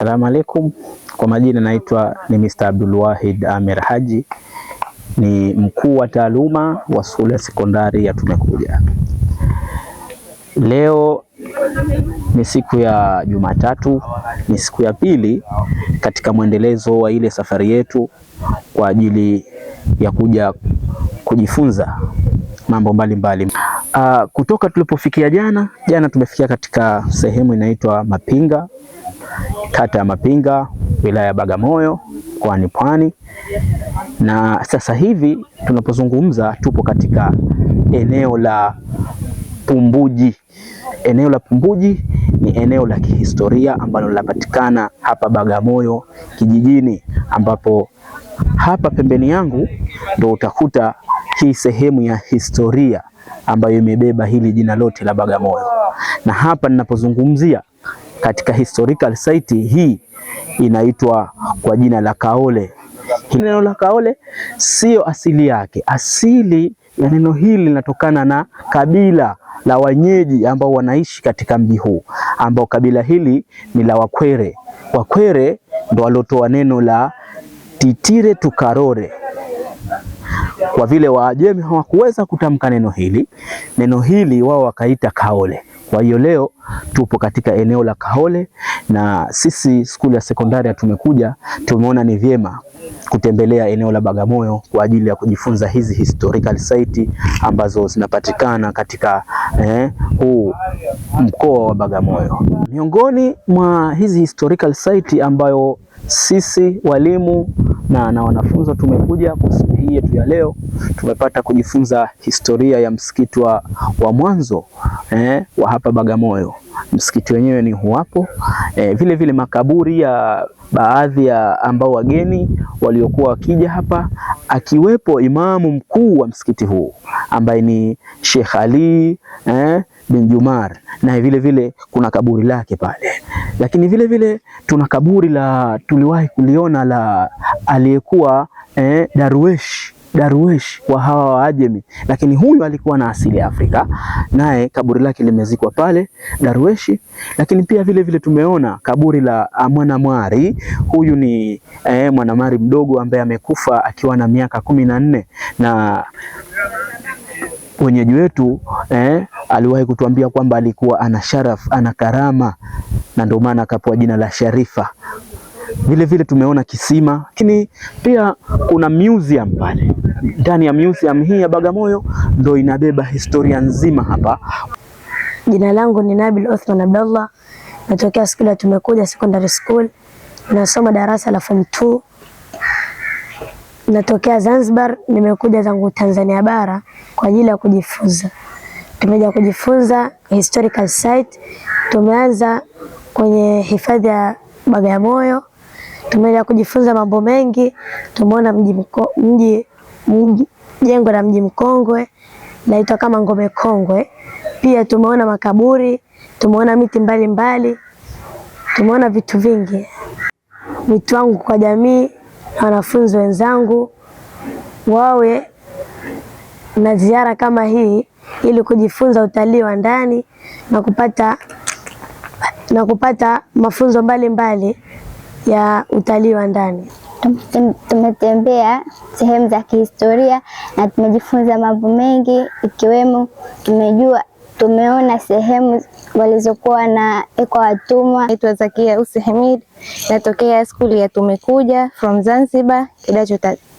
Assalamu alaikum. Kwa majina naitwa ni Mr. Abdulwahid Amir Haji, ni mkuu wa taaluma wa shule ya sekondari ya Tumekuja. Leo ni siku ya Jumatatu, ni siku ya pili katika mwendelezo wa ile safari yetu kwa ajili ya kuja kujifunza mambo mbalimbali. Kutoka tulipofikia jana tumefikia katika sehemu inaitwa Mapinga, kata ya Mapinga, wilaya ya Bagamoyo, mkoani Pwani, na sasa hivi tunapozungumza tupo katika eneo la Pumbuji. Eneo la Pumbuji ni eneo la kihistoria ambalo linapatikana hapa Bagamoyo kijijini, ambapo hapa pembeni yangu ndo utakuta hii sehemu ya historia ambayo imebeba hili jina lote la Bagamoyo. Na hapa ninapozungumzia katika historical site hii inaitwa kwa jina la Kaole. Neno la Kaole sio asili yake. Asili ya neno hili linatokana na kabila la wenyeji ambao wanaishi katika mji huu, ambao kabila hili ni la Wakwere. Wakwere ndo walotoa neno la titire tukarore. Kwa vile Waajemi hawakuweza kutamka neno hili wao wakaita Kaole. Kwa hiyo leo tupo katika eneo la Kaole, na sisi skuli ya sekondari ya Tumekuja tumeona ni vyema kutembelea eneo la Bagamoyo kwa ajili ya kujifunza hizi historical site ambazo zinapatikana katika huu mkoa wa Bagamoyo. Miongoni mwa hizi historical site ambayo sisi walimu na wanafunzi Tumekuja kwa siku hii yetu ya leo tumepata kujifunza historia ya msikiti wa mwanzo wa hapa Bagamoyo. Msikiti wenyewe ni huapo. Vile vile makaburi ya baadhi ya ambao wageni waliokuwa wakija hapa, akiwepo imamu mkuu wa msikiti huu ambaye ni Sheikh Ali bin Jumar, na vile vile kuna kaburi lake pale. Lakini vile vile tuna kaburi la tuliwahi kuliona la aliyekuwa Darwesh wa hawa Waajemi, lakini huyu alikuwa na asili ya Afrika, naye kaburi lake limezikwa pale Darweshi. Lakini pia vile vile tumeona kaburi la Mwanamwari. Huyu ni Mwanamwari mdogo ambaye amekufa akiwa na miaka 14, na wenyeji wetu aliwahi kutuambia kwamba alikuwa ana sharaf, ana karama, na ndio maana akapewa jina la Sharifa. Vile vile tumeona kisima, lakini pia kuna museum pale. Ndani ya museum hii ya Bagamoyo ndio inabeba historia nzima hapa. Jina langu ni Nabil Othman Abdullah, natokea skuli ya Tumekuja Secondary School, nasoma darasa la form 2. Natokea Zanzibar, nimekuja zangu Tanzania bara kwa ajili ya kujifunza. Tumeja kujifunza historical site. Tumeanza kwenye hifadhi ya Bagamoyo, tumeja kujifunza mambo mengi. Tumeona jengo la mji mkongwe naitwa kama Ngome Kongwe. Pia tumeona makaburi, tumeona miti mbalimbali, tumeona vitu vingi. Wito wangu kwa jamii na wanafunzi wenzangu wawe na ziara kama hii ili kujifunza utalii wa ndani na kupata mafunzo mbalimbali ya utalii wa ndani. Tumetembea sehemu za kihistoria na tumejifunza mambo mengi, ikiwemo tumeona sehemu walizokuwa na ekwa watumwa. Naitwa Zakia Usi Hamid, natokea skuli ya Tumekuja from Zanzibar,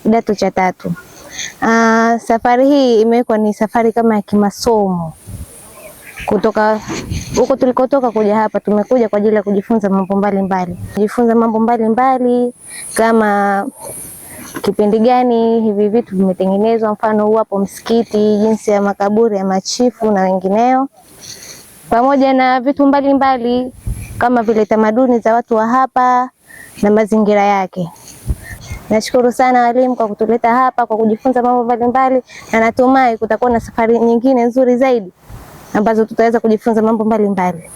kidato cha 3. Safari hii imekuwa ni safari kama ya kimasomo. Kutoka huko tulikotoka kuja hapa, tumekuja kwa ajili ya kujifunza mambo mbalimbali. Kujifunza mambo mbalimbali kama kipindi gani hivi vitu vimetengenezwa, mfano huu hapo msikiti, jinsi ya makaburi ya machifu na wengineo, pamoja na vitu mbalimbali kama vile tamaduni za watu wa hapa na mazingira yake. Nashukuru sana walimu kwa kutuleta hapa kwa kujifunza mambo mbalimbali, na natumai kutakuwa na safari nyingine nzuri zaidi ambazo tutaweza kujifunza mambo mbalimbali.